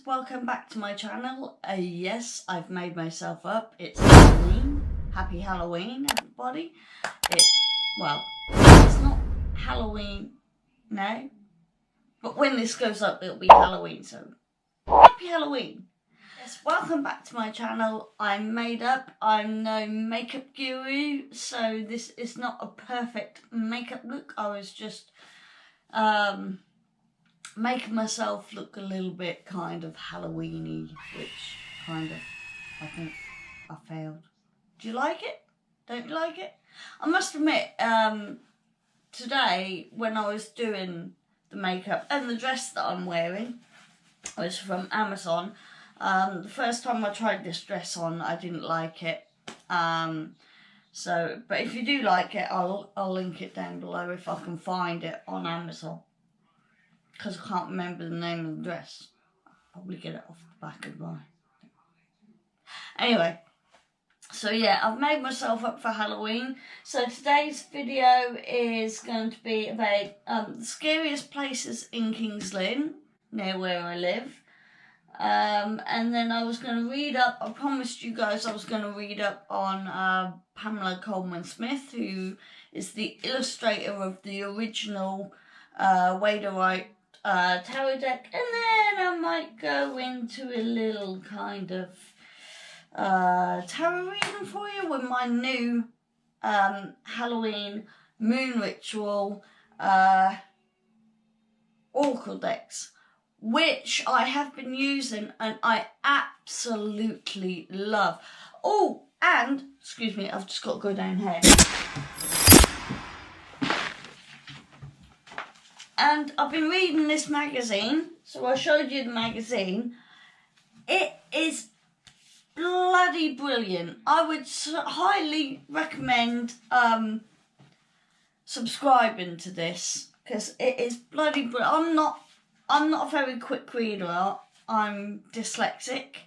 Welcome back to my channel. Yes, I've made myself up. It's Halloween. Happy Halloween, everybody. Well, it's not Halloween now, but when this goes up, it'll be Halloween, so happy Halloween. Yes, welcome back to my channel. I'm made up. I'm no makeup guru, so this is not a perfect makeup look. I was just making myself look a little bit kind of Halloween-y, which kind of, I think I failed. Do you like it? Don't you like it? I must admit, today when I was doing the makeup and the dress that I'm wearing was from Amazon. The first time I tried this dress on, I didn't like it. But if you do like it, I'll link it down below if I can find it on Amazon. Because I can't remember the name of the dress. I'll probably get it off the back of mine. Anyway, so yeah, I've made myself up for Halloween. So today's video is going to be about the scariest places in King's Lynn, near where I live. And then I was going to read up, I promised you guys I was going to read up on Pamela Coleman Smith, who is the illustrator of the original Waite tarot deck, and then I might go into a little kind of tarot reading for you with my new Halloween moon ritual oracle decks, which I have been using and I absolutely love. Oh, and excuse me, I've just got to go down here. And I've been reading this magazine, so I showed you the magazine. It is bloody brilliant. I would highly recommend subscribing to this, because it is bloody brilliant. I'm not a very quick reader. I'm dyslexic,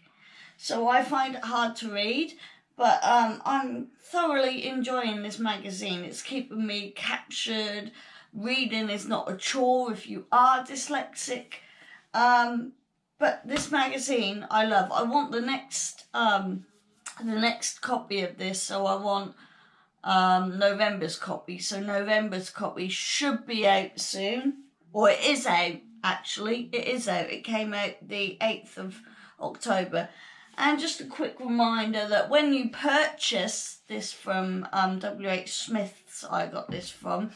so I find it hard to read. But I'm thoroughly enjoying this magazine. It's keeping me captured. Reading is not a chore if you are dyslexic. But this magazine I love. I want the next copy of this, so I want November's copy. So November's copy should be out soon. Or it is out, actually. It is out. It came out the 8th of October. And just a quick reminder that when you purchase this from W.H. Smith's, I got this from,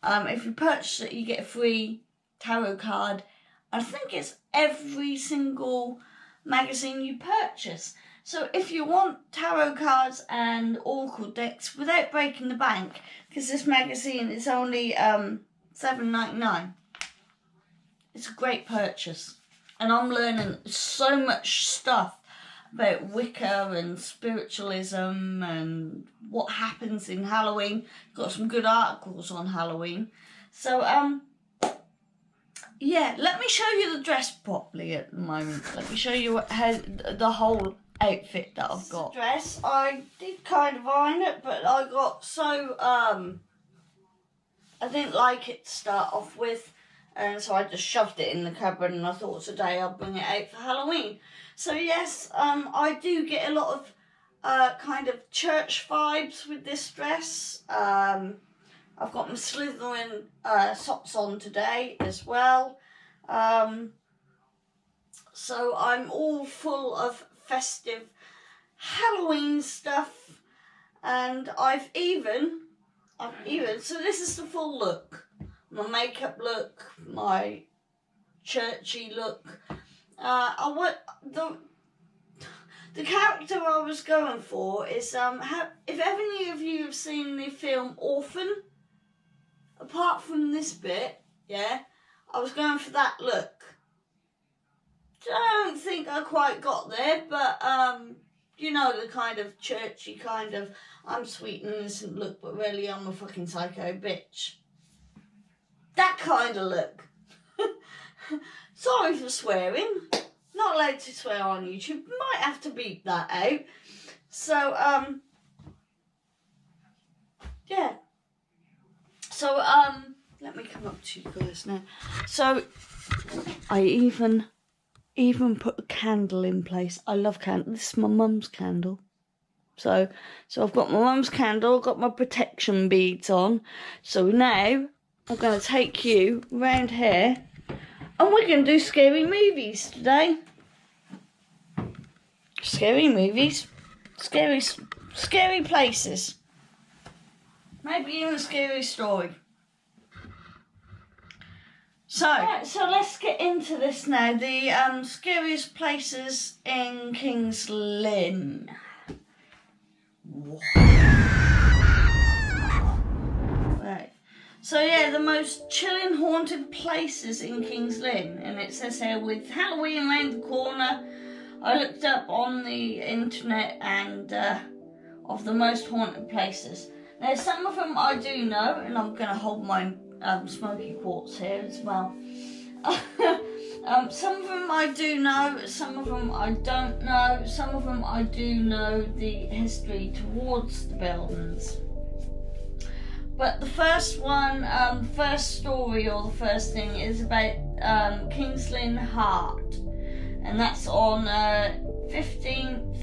if you purchase it, you get a free tarot card. I think it's every single magazine you purchase. So if you want tarot cards and oracle decks without breaking the bank, because this magazine is only $7.99, it's a great purchase. And I'm learning so much stuff about Wicca and spiritualism and what happens in Halloween. Got some good articles on Halloween. So, yeah, let me show you the dress properly at the moment. Let me show you the whole outfit that I've got. Dress, I did kind of iron it, but I got so, I didn't like it to start off with. And so I just shoved it in the cupboard, and I thought today I'll bring it out for Halloween. So yes, I do get a lot of kind of church vibes with this dress. I've got my Slytherin socks on today as well. So I'm all full of festive Halloween stuff. And I've even, so this is the full look. My makeup look, my churchy look. The character I was going for is if any of you have seen the film Orphan, apart from this bit, yeah, I was going for that look. Don't think I quite got there, but you know, the kind of churchy kind of I'm sweet and innocent look, but really I'm a fucking psycho bitch. That kind of look. Sorry for swearing. Not allowed to swear on YouTube. Might have to beep that out. So, yeah. So, let me come up to you guys now. So, I even put a candle in place. I love candles. This is my mum's candle. So I've got my mum's candle, got my protection beads on. So now I'm going to take you round here and we're going to do scary movies today. Scary movies. Scary places. Maybe even a scary story. So let's get into this now. The scariest places in King's Lynn. Right. So yeah, the most chilling haunted places in King's Lynn, and it says here with Halloween around the corner. I looked up on the internet and of the most haunted places. Now some of them I do know, and I'm going to hold my smoky quartz here as well. Some of them I do know, some of them I don't know, some of them I do know the history towards the buildings. But the first one, first story or the first thing is about King's Lynn Heart, and that's on 15th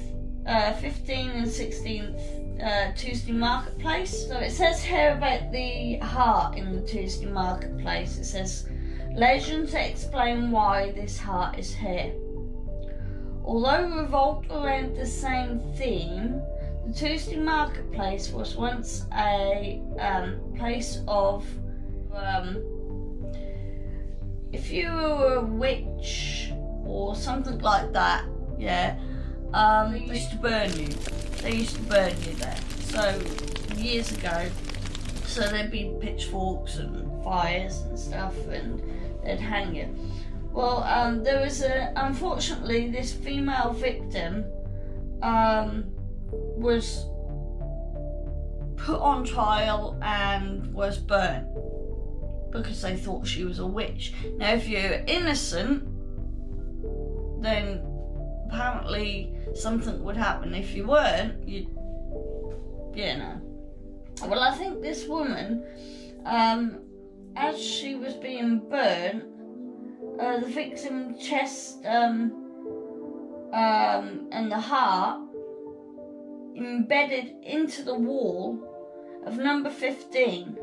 and 16th Tuesday Marketplace. So it says here about the heart in the Tuesday Marketplace. It says, legends explain why this heart is here. Although revolved around the same theme, the Tuesday Marketplace was once a place of, if you were a witch or something like that, yeah, they used to burn you. They used to burn you there. So, years ago, so there'd be pitchforks and fires and stuff, and they'd hang you. Well, there was unfortunately, this female victim was put on trial and was burnt because they thought she was a witch. Now, if you're innocent, then apparently something would happen. If you weren't, you know. Well, I think this woman, as she was being burnt, the victim's chest and the heart embedded into the wall of number 15.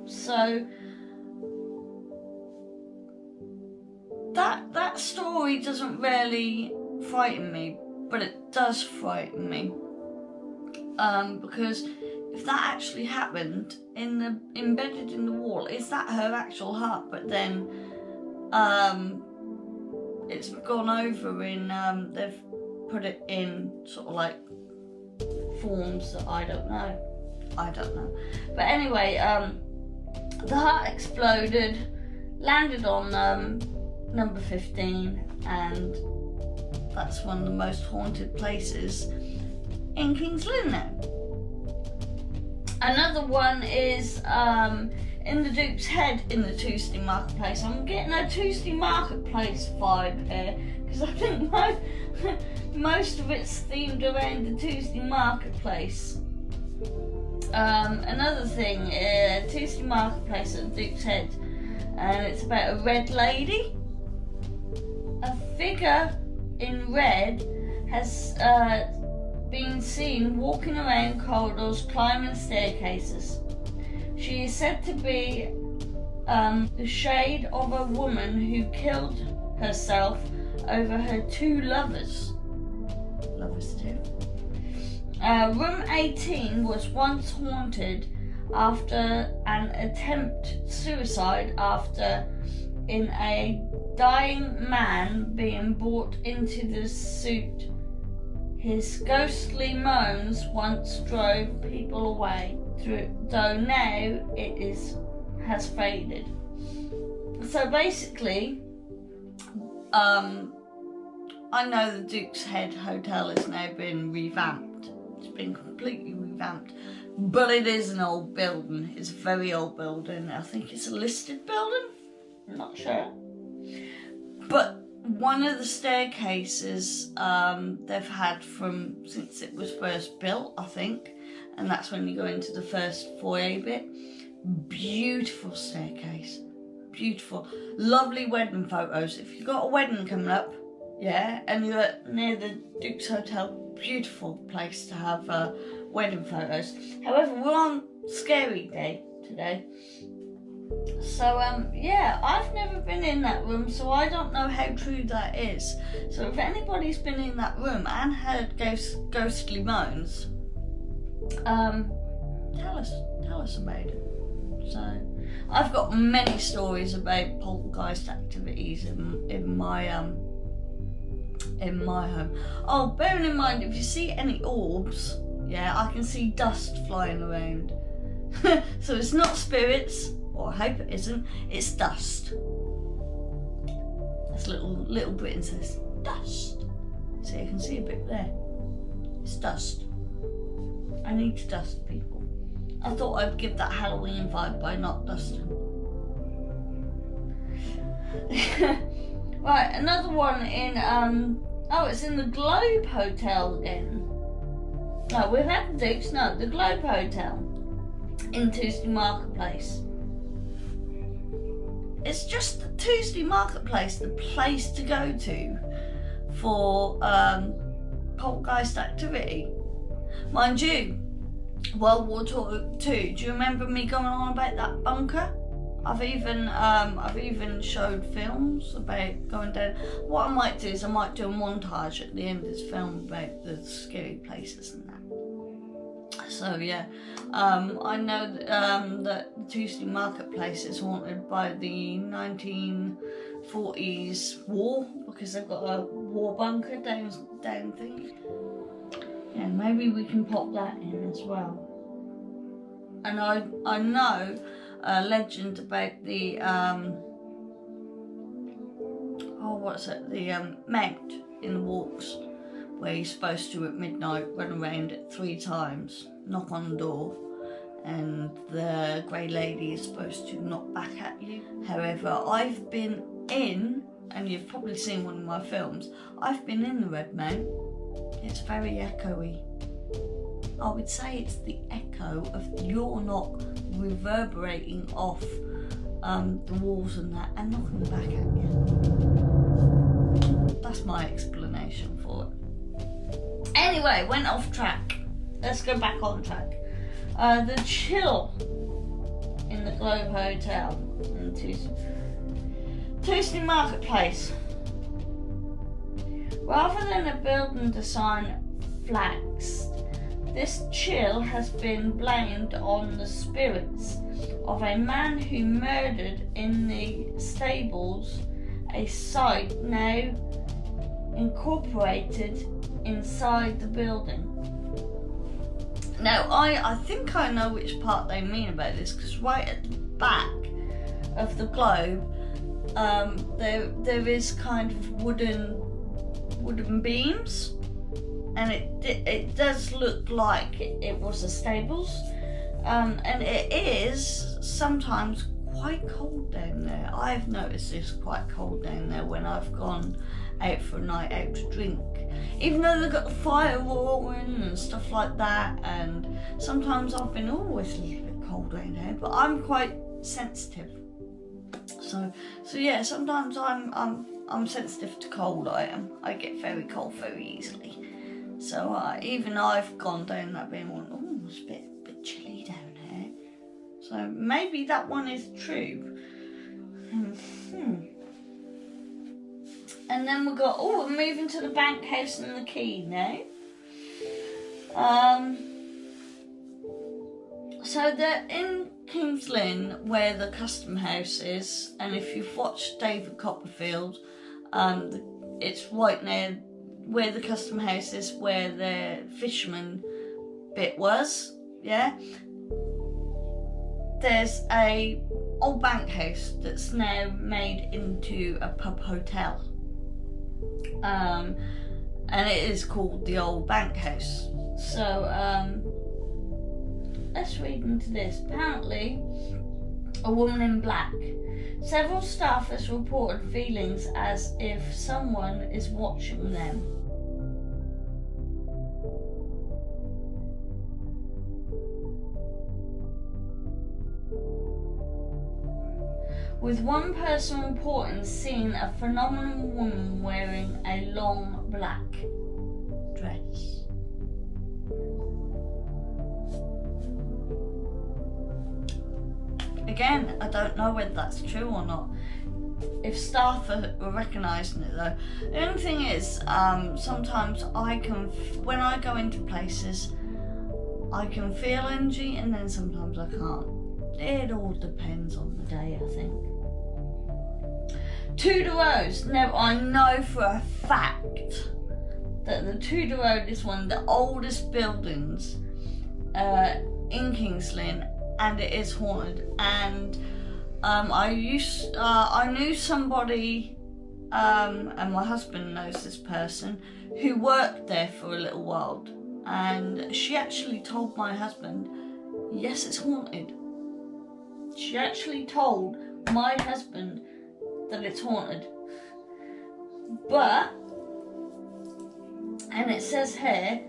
So that story doesn't really frighten me, but it does frighten me, because if that actually happened embedded in the wall, is that her actual heart? But then it's gone over in they've put it in sort of like forms that I don't know. But anyway, the heart exploded, landed on number 15, and that's one of the most haunted places in King's Lynn now. Another one is in the Duke's Head in the Tuesday Marketplace. I'm getting a Tuesday Marketplace vibe here, because I think most of it's themed around the Tuesday Marketplace. Another thing, Tuesday Marketplace at the Duke's Head, and it's about a red lady. A figure in red has been seen walking around corridors, climbing staircases. She is said to be the shade of a woman who killed herself over her two lovers. Lovers too. Room 18 was once haunted after an attempt suicide in a dying man being brought into the suit. His ghostly moans once drove people away, though now it has faded. So basically, I know the Duke's Head Hotel has now been revamped. It's been completely revamped, but it is an old building. It's a very old building. I think it's a listed building. I'm not sure. But one of the staircases they've had since it was first built, I think, and that's when you go into the first foyer bit. Beautiful staircase, beautiful, lovely wedding photos. If you've got a wedding coming up, yeah, and you're near the Duke's Hotel, beautiful place to have wedding photos. However, we're on scary day today. So, yeah, I've never been in that room, so I don't know how true that is. So if anybody's been in that room and heard ghostly moans, tell us about it. So, I've got many stories about poltergeist activities in my home. Oh, bearing in mind, if you see any orbs, yeah, I can see dust flying around. So it's not spirits, or I hope it isn't, it's dust. That's little Britain says, dust. So you can see a bit there. It's dust. I need to dust people. I thought I'd give that Halloween vibe by not dusting. Right, another one in, it's in the Globe Hotel again. No, we've had the Dukes, no, the Globe Hotel in Tuesday Marketplace. It's just the Tuesday Marketplace, the place to go to for poltergeist activity. Mind you, World War II, do you remember me going on about that bunker? I've even showed films about going down. What I might do is I might do a montage at the end of this film about the scary places and that. So yeah, I know that the Tuesday Marketplace is haunted by the 1940s war, because they've got a war bunker down thing. Yeah, maybe we can pop that in as well. And I know a legend about the the mount in the walks, where you're supposed to at midnight run around it 3 times, knock on the door, and the grey lady is supposed to knock back at you. However, I've been in, and you've probably seen one of my films, I've been in the Red Mount. It's very echoey. I would say it's the echo of your knock reverberating off the walls and that, and knocking back at you. That's my explanation for it. Anyway, went off track. Let's go back on track. The chill in the Globe Hotel in Tuesday Marketplace. Rather than a building design flax, this chill has been blamed on the spirits of a man who murdered in the stables, a site now incorporated inside the building. Now, I think I know which part they mean about this, because right at the back of the globe, there is kind of wooden beams, and it does look like it was the stables, and it is sometimes quite cold down there. I've noticed it's quite cold down there when I've gone out for a night out to drink, even though they've got the fire roaring and stuff like that, and sometimes I've been always a little bit cold down there, but I'm quite sensitive. So yeah, sometimes I'm sensitive to cold. I get very cold very easily. So even I've gone down that bit and went, oh, it's a bit chilly down here. So maybe that one is true. And then we're moving to the bank house and the key now. So they're in King's Lynn, where the custom house is, and if you've watched David Copperfield, it's right near where the custom house is, where the fisherman bit was, yeah? There's a old bank house that's now made into a pub hotel. And it is called the Old Bank House. So, let's read into this. Apparently, a woman in black. Several staffers reported feelings as if someone is watching them. With one person reporting seeing a phenomenal woman wearing a long black dress. Again, I don't know whether that's true or not. If staff are recognising it though. The only thing is, sometimes when I go into places, I can feel energy and then sometimes I can't. It all depends on the day, I think. Tudor Road. Now, I know for a fact that the Tudor Road is one of the oldest buildings in King's Lynn, and it is haunted. And I knew somebody, and my husband knows this person, who worked there for a little while, and she actually told my husband, yes, it's haunted. She actually told my husband that it's haunted. But, and it says here,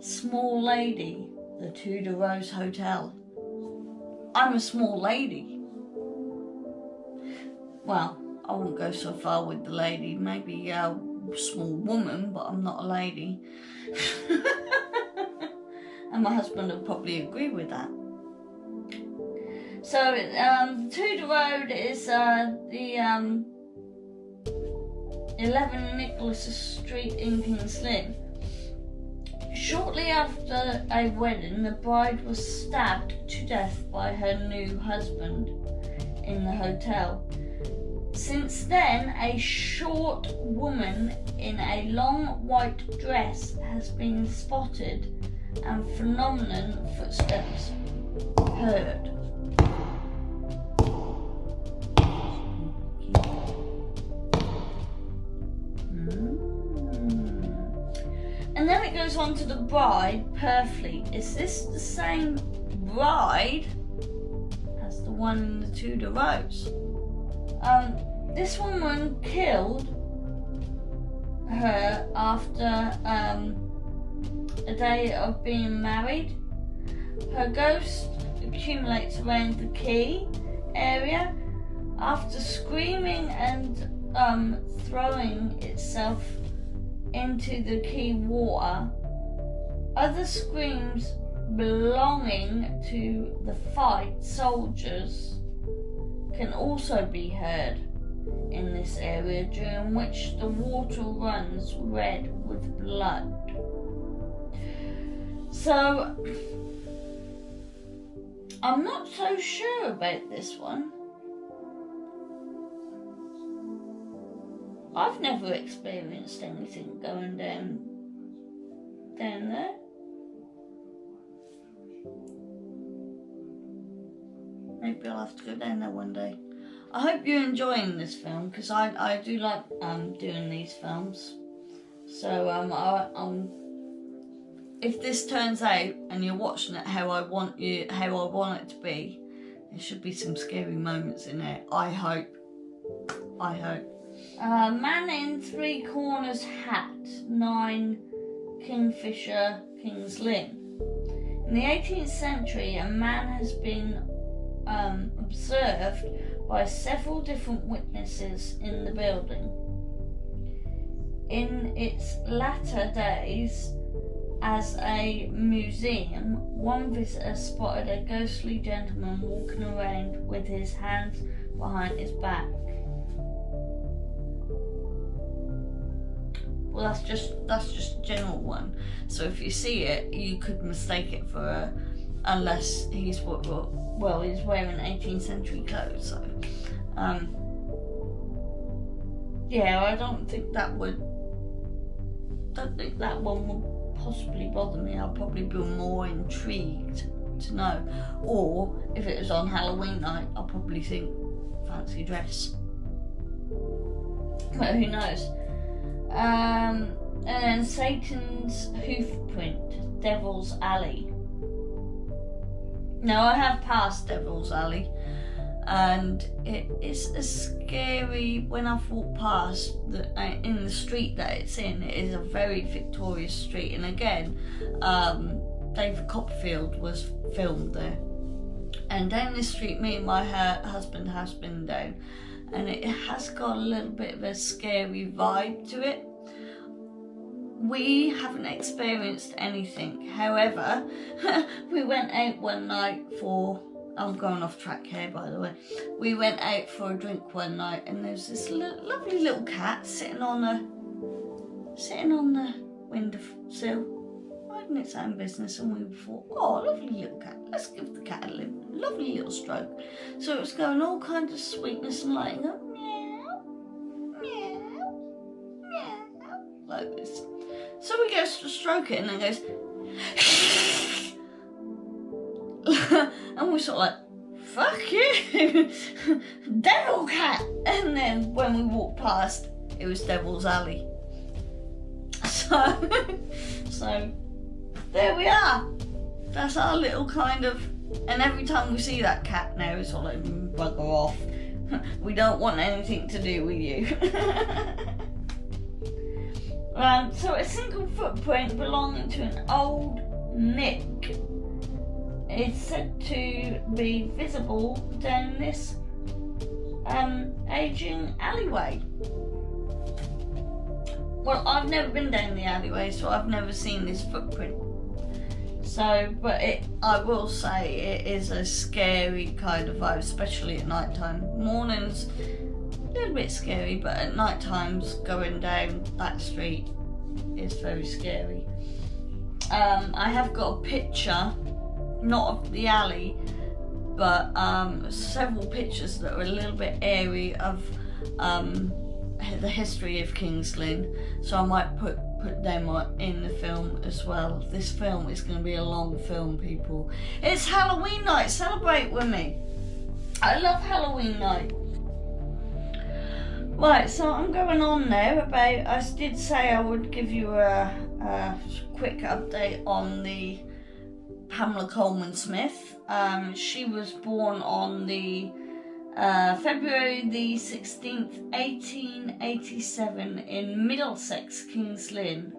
small lady, the Tudor Rose Hotel. I'm a small lady. Well, I wouldn't go so far with the lady. Maybe a small woman, but I'm not a lady. And my husband would probably agree with that. So, Tudor Road is the 11 Nicholas Street in King's Lynn. Shortly after a wedding, the bride was stabbed to death by her new husband in the hotel. Since then, a short woman in a long white dress has been spotted and phenomenon footsteps heard. And then it goes on to the bride, Purfleet. Is this the same bride as the one in the Tudor Rose? This woman killed her after a day of being married. Her ghost accumulates around the quay area after screaming and throwing itself into the quay water. Other screams belonging to the fight soldiers can also be heard in this area, during which the water runs red with blood. So, I'm not so sure about this one. I've never experienced anything going down there. Maybe I'll have to go down there one day. I hope you're enjoying this film, because I do like doing these films. So if this turns out and you're watching it how I want it to be, there should be some scary moments in it. I hope. Man in Three Corners hat, 9 Kingfisher, King's Lynn. In the 18th century, a man has been observed by several different witnesses in the building. In its latter days, as a museum, one visitor spotted a ghostly gentleman walking around with his hands behind his back. Well, that's just a general one. So if you see it, you could mistake it for unless he's wearing 18th century clothes. So, yeah, I don't think that one would possibly bother me. I'll probably be more intrigued to know. Or if it was on Halloween night, I'll probably think fancy dress. But who knows? And then Satan's Hoofprint, Devil's Alley. Now I have passed Devil's Alley. and it is a scary. When I've walked past in the street that it's in, it is a very Victorian street, and again, David Copperfield was filmed there. And down this street, me and my husband has been down, and it has got a little bit of a scary vibe to it. We haven't experienced anything. However, we went out one night for, I'm going off track here by the way, we went out for a drink one night, and there's this lovely little cat sitting on the windowsill, minding its own business, and we thought, oh, lovely little cat, let's give the cat a lovely little stroke. So it was going all kinds of sweetness and lighting up, meow, meow, meow, like this. So we go to stroke it, and then goes, and we're sort of like, fuck you, devil cat. And then when we walked past, it was Devil's Alley. So there we are. That's our little kind of, and every time we see that cat now, it's all like, bugger off. We don't want anything to do with you. So a single footprint belonging to an old Nick is said to be visible down this aging alleyway. Well, I've never been down the alleyway, so I've never seen this footprint. So, but I will say it is a scary kind of vibe, especially at night time. Mornings, a little bit scary, but at night times going down that street is very scary. I have got a picture, not of the alley, but several pictures that are a little bit airy of the history of King's Lynn, so I might put them in the film as well. This film is going to be a long film, people. It's Halloween night, celebrate with me. I love Halloween night. Right, so I'm going on now about, I did say I would give you a quick update on the Pamela Coleman Smith. She was born on the February the 16th, 1887 in Middlesex, King's Lynn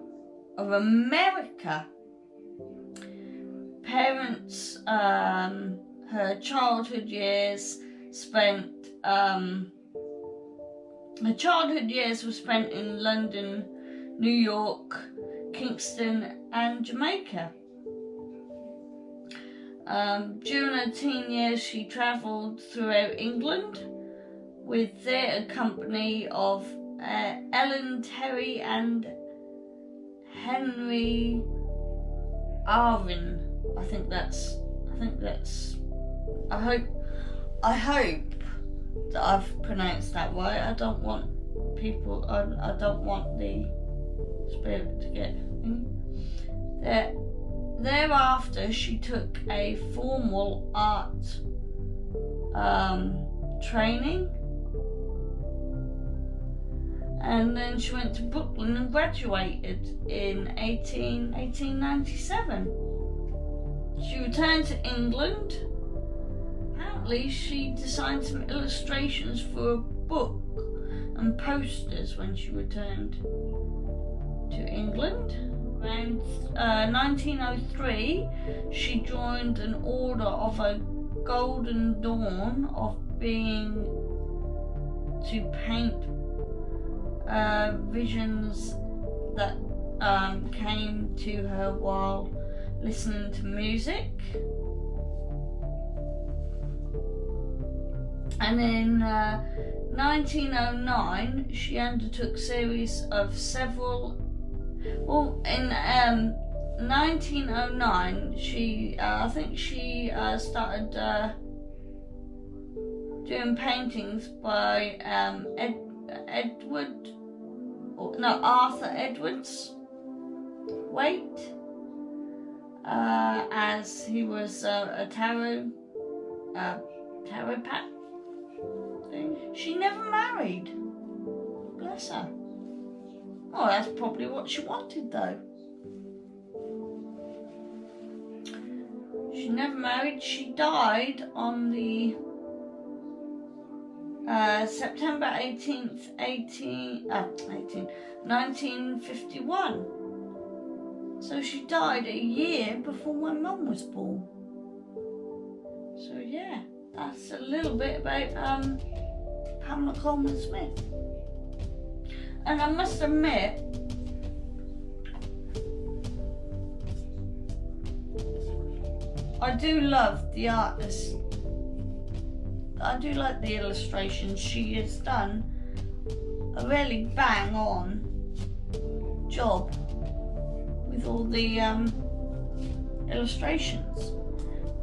of America. Parents, her childhood years were spent in London, New York, Kingston and Jamaica. During her teen years, she travelled throughout England with theatre company of Ellen Terry and Henry Arvin. I hope that I've pronounced that right. I don't want people, I don't want the spirit to get there. Thereafter, she took a formal art training, and then she went to Brooklyn and graduated in 1897. She returned to England. Apparently, she designed some illustrations for a book and posters when she returned to England. Around 1903, she joined an order of a Golden Dawn of being to paint visions that came to her while listening to music. And in 1909, she undertook series of several. Well, in 1909, she I think she started doing paintings by Arthur Edwards Waite, as he was a tarot pack thing. She never married. Bless her. Oh, that's probably what she wanted, though. She never married. She died on the September 18th, 1951. So she died a year before my mum was born. So yeah, that's a little bit about Pamela Coleman Smith. And I must admit, I do love the artist. I do like the illustrations. She has done a really bang on job with all the illustrations,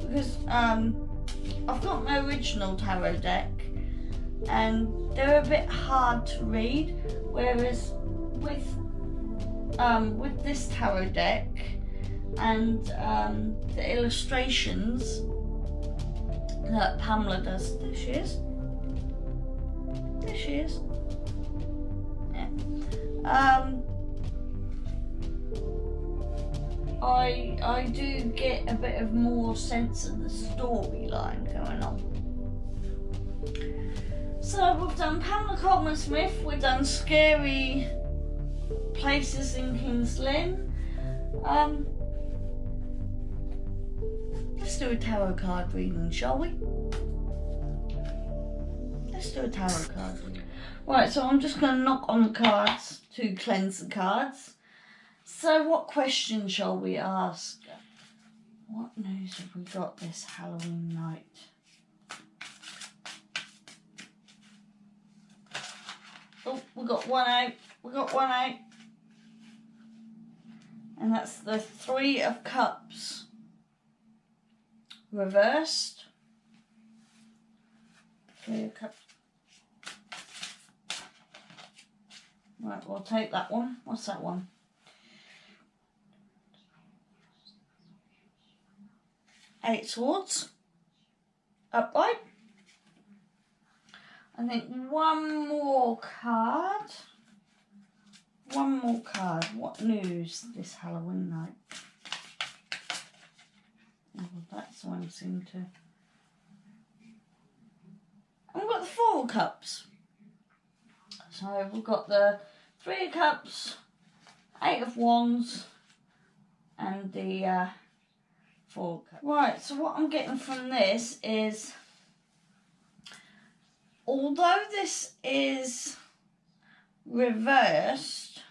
because I've got my original tarot deck and they're a bit hard to read, whereas with this tarot deck and the illustrations that Pamela does. There she is. There she is. Yeah. I do get a bit of more sense of the storyline going on. So we've done Pamela Coleman Smith, we've done Scary Places in King's Lynn. Let's do a tarot card reading, shall we? Let's do a tarot card reading. Right, so I'm just going to knock on the cards to cleanse the cards. So what question shall we ask? What news have we got this Halloween night? Oh, we got one out. We got one out. And that's the Three of Cups. Reversed. Three of Cups. Right, we'll take that one. What's that one? Eight Swords. Upright. I think one more card. One more card. What news this Halloween night? Oh, that's one seemed to. And we've got the Four of Cups. So we've got the Three of Cups, Eight of Wands, and the Four of Cups. Right, so what I'm getting from this is, although this is reversed,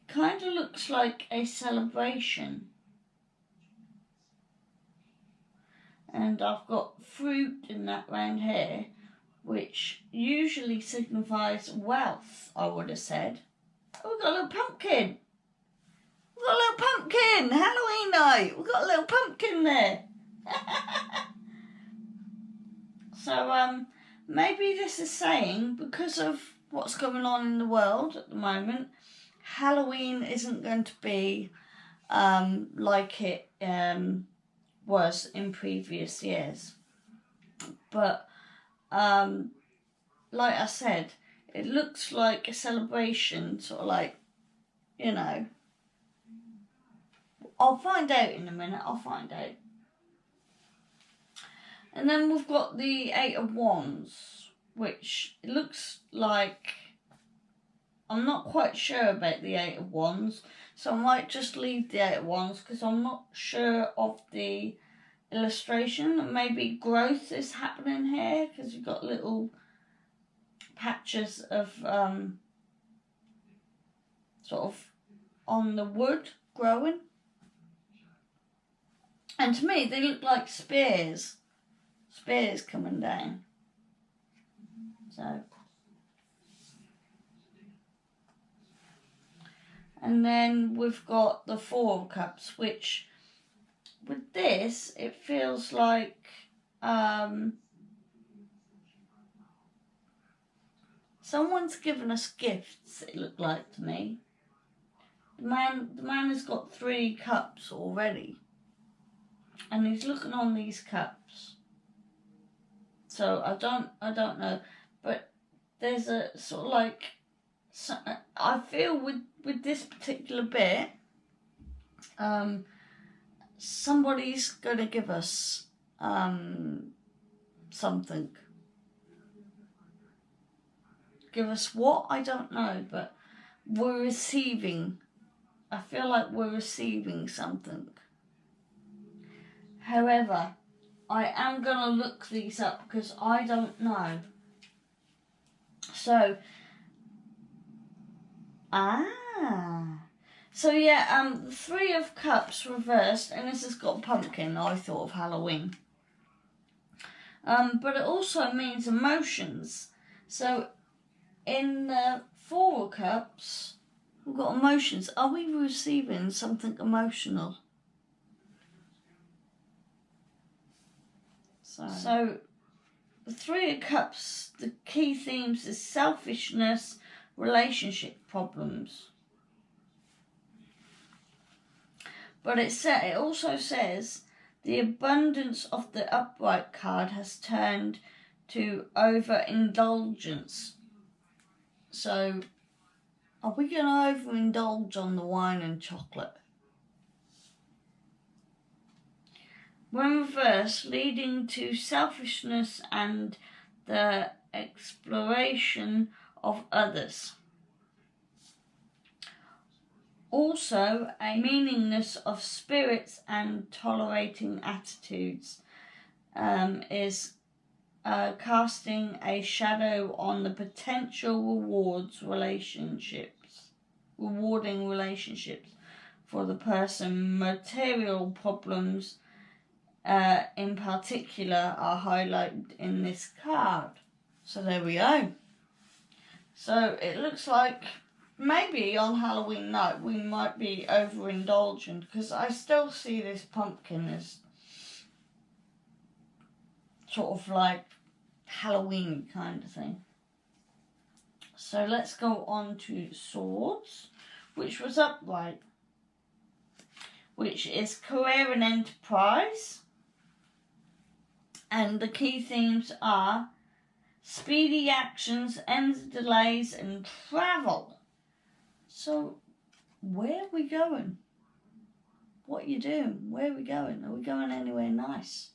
it kind of looks like a celebration. And I've got fruit in that round here, which usually signifies wealth, I would have said. Oh, we've got a little pumpkin. We've got a little pumpkin. Halloween night. We've got a little pumpkin there. So, maybe this is saying, because of what's going on in the world at the moment, Halloween isn't going to be like it was in previous years. But, like I said, it looks like a celebration, sort of like, you know. I'll find out in a minute, I'll find out. And then we've got the Eight of Wands, which it looks like, I'm not quite sure about the Eight of Wands, so I might just leave the Eight of Wands because I'm not sure of the illustration. Maybe growth is happening here because you've got little patches of sort of on the wood growing. And to me, they look like spears. Spears coming down. So. And then we've got the Four of Cups, which with this, it feels like someone's given us gifts, it looked like to me. The man has got 3 cups already. And he's looking on these cups. So I don't know, but there's a sort of like, I feel with this particular bit, somebody's going to give us something. Give us what? I don't know, but we're receiving. I feel like we're receiving something. However, I am going to look these up because I don't know. So, so yeah, the Three of Cups reversed, and this has got pumpkin. I thought of Halloween. But it also means emotions. So, in the Four of Cups, we've got emotions. Are we receiving something emotional? So the Three of Cups, the key themes is selfishness, relationship problems. But it also says the abundance of the upright card has turned to overindulgence. So, are we going to overindulge on the wine and chocolate? When reversed, leading to selfishness and the exploration of others. Also, a meaningless of spirits and tolerating attitudes is casting a shadow on the potential rewarding relationships for the person. Material problems in particular are highlighted in this card. So there we go. So it looks like maybe on Halloween night we might be overindulgent, because I still see this pumpkin as sort of like Halloween kind of thing. So let's go on to Swords, which was upright, which is career and enterprise. And the key themes are speedy actions, ends delays, and travel. So, where are we going? What are you doing? Where are we going? Are we going anywhere nice?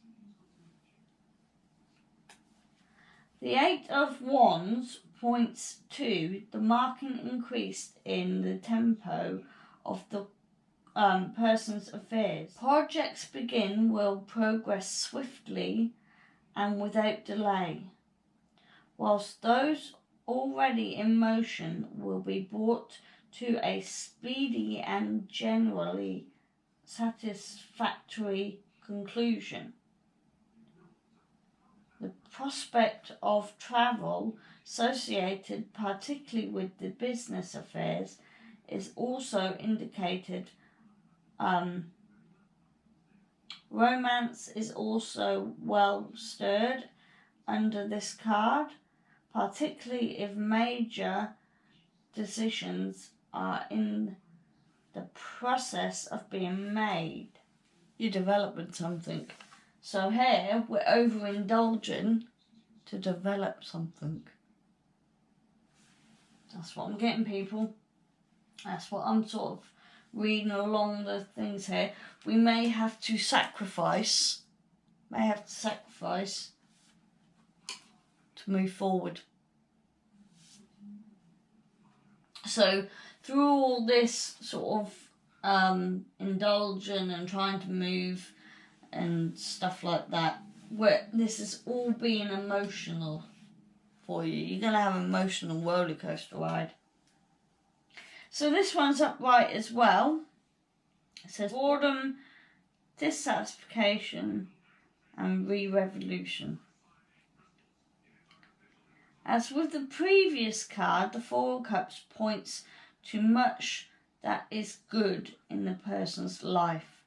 The Eight of Wands points to the marked increase in the tempo of the person's affairs. Projects will progress swiftly and without delay, whilst those already in motion will be brought to a speedy and generally satisfactory conclusion. The prospect of travel associated particularly with the business affairs is also indicated. Romance is also well stirred under this card, particularly if major decisions are in the process of being made. You're developing something. So here we're overindulging to develop something. That's what I'm getting, people. That's what I'm sort of reading along the things here. We may have to sacrifice. To move forward. So through all this sort of indulging and trying to move and stuff like that, this is all being emotional for you. You're going to have an emotional roller coaster ride. So this one's upright as well. It says boredom, dissatisfaction, and re-revolution. As with the previous card, the Four of Cups points to much that is good in the person's life.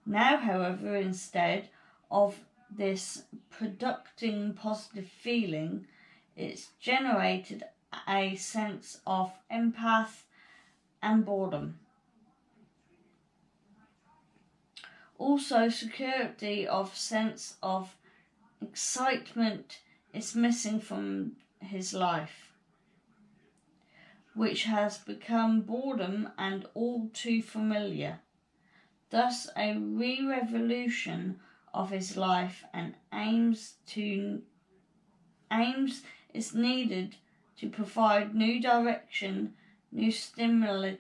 Now, however, instead of this producing positive feeling, it's generated a sense of empath and boredom. Also, security of sense of excitement is missing from his life, which has become boredom and all too familiar. Thus, a re-revolution of his life and aims to aims is needed to provide new direction, new stimulation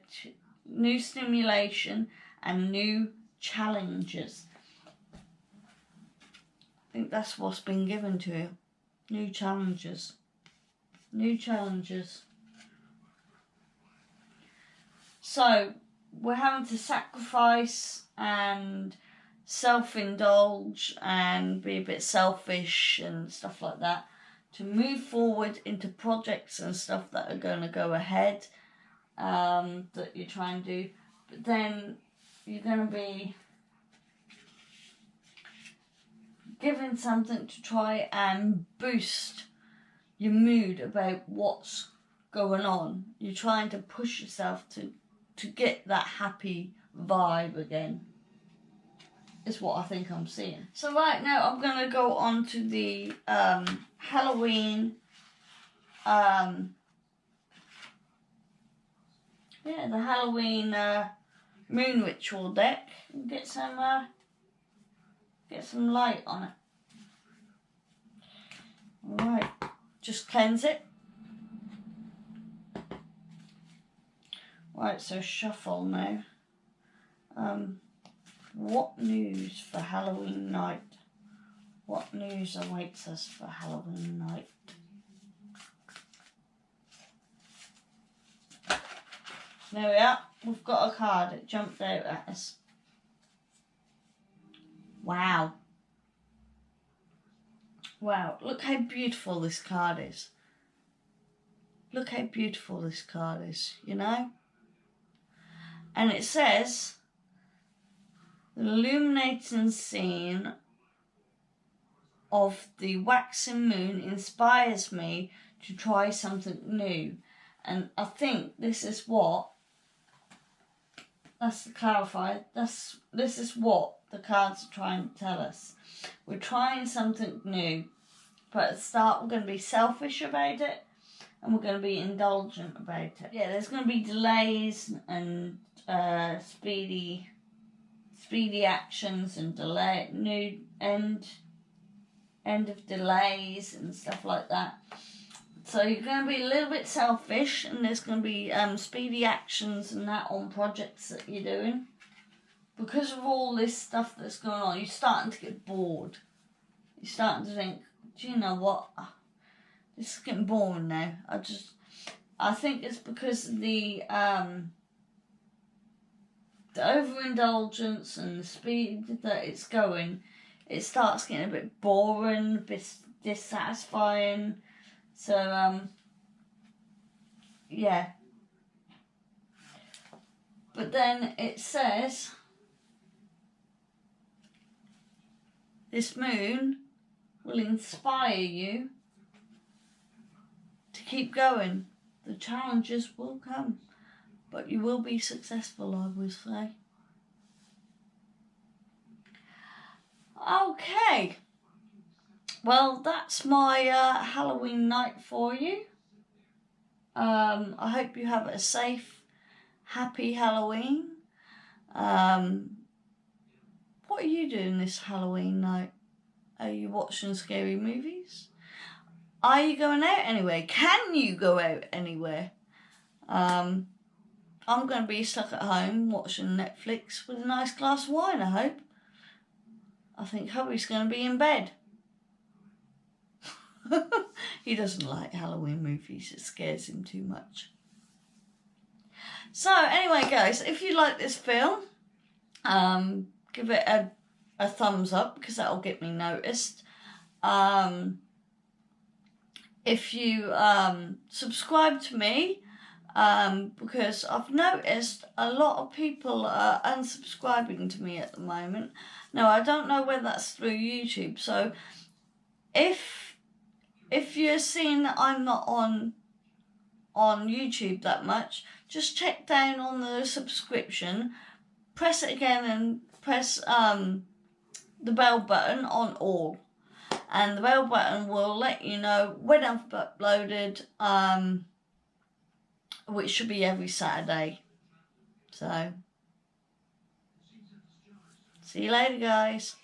and new challenges. I think that's what's been given to you. New challenges. New challenges. So, we're having to sacrifice and self-indulge and be a bit selfish and stuff like that to move forward into projects and stuff that are going to go ahead, that you're trying to do. But then you're going to be given something to try and boost your mood about what's going on. You're trying to push yourself to get that happy vibe again, is what I think I'm seeing. So right now I'm going to go on to the Halloween, the Halloween moon ritual deck and get some light on it. Alright, just cleanse it. Right, so shuffle now. What news for Halloween night? What news awaits us for Halloween night? There we are. We've got a card. It jumped out at us. Wow. Wow. Look how beautiful this card is. Look how beautiful this card is, you know? And it says, the illuminating scene of the waxing moon inspires me to try something new. And I think this is what, that's to clarify, this is what the cards are trying to tell us. We're trying something new, but at the start we're going to be selfish about it and we're going to be indulgent about it. Yeah, there's going to be delays and speedy actions and new end of delays and stuff like that. So you're going to be a little bit selfish, and there's going to be speedy actions and that on projects that you're doing. Because of all this stuff that's going on, you're starting to get bored. You're starting to think, do you know what? This is getting boring now. I think it's because of the overindulgence and the speed that it's going. It starts getting a bit boring, a bit dissatisfying. So, yeah. But then it says, this moon will inspire you to keep going. The challenges will come, but you will be successful, I would say. Okay. Well, that's my Halloween night for you. I hope you have a safe, happy Halloween. What are you doing this Halloween night? Are you watching scary movies? Are you going out anywhere? Can you go out anywhere? I'm going to be stuck at home watching Netflix with a nice glass of wine, I hope. I think hubby's going to be in bed. He doesn't like Halloween movies. It scares him too much. So anyway, guys, if you like this film, give it a thumbs up because that'll get me noticed. If you subscribe to me, because I've noticed a lot of people are unsubscribing to me at the moment. Now, I don't know whether that's through YouTube. So if you're seeing that I'm not on YouTube that much, just check down on the subscription, press it again and press the bell button on all. And the bell button will let you know when I've uploaded, which should be every Saturday. So, see you later, guys.